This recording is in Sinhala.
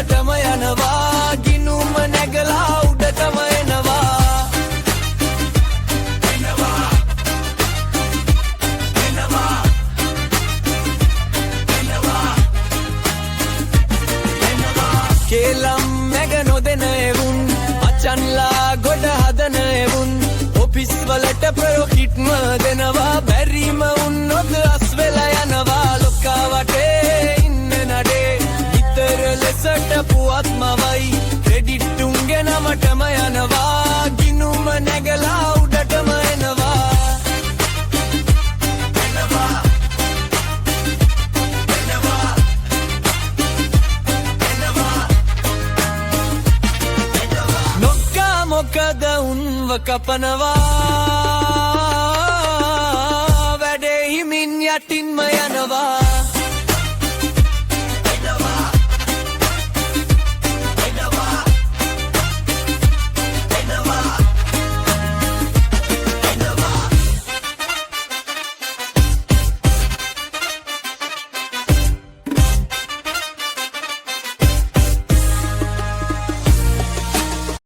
උඩටම යනවා ගිනුම නැගලා උඩටම එනවා කෙලම් නැග නොදෙන එවුන් අචන්ලා ගොඩ හදන එවුන් ඔෆිස් වලට ප්‍රොෆිට්ම දෙනවා බැරිම උන්නොත් අස් වෙලා යනවා ලොක්කා වටේ ඉන්න නඩේ ඉතර ලෙසට පුවත්මවයි ක්‍රෙඩිට් උන්ගේ නමටම යනවා ගිනුම නැගලා උඩටම එනවා මොකද උන්ව කපනවා වැඩේ හිමින් යටින්ම යනවා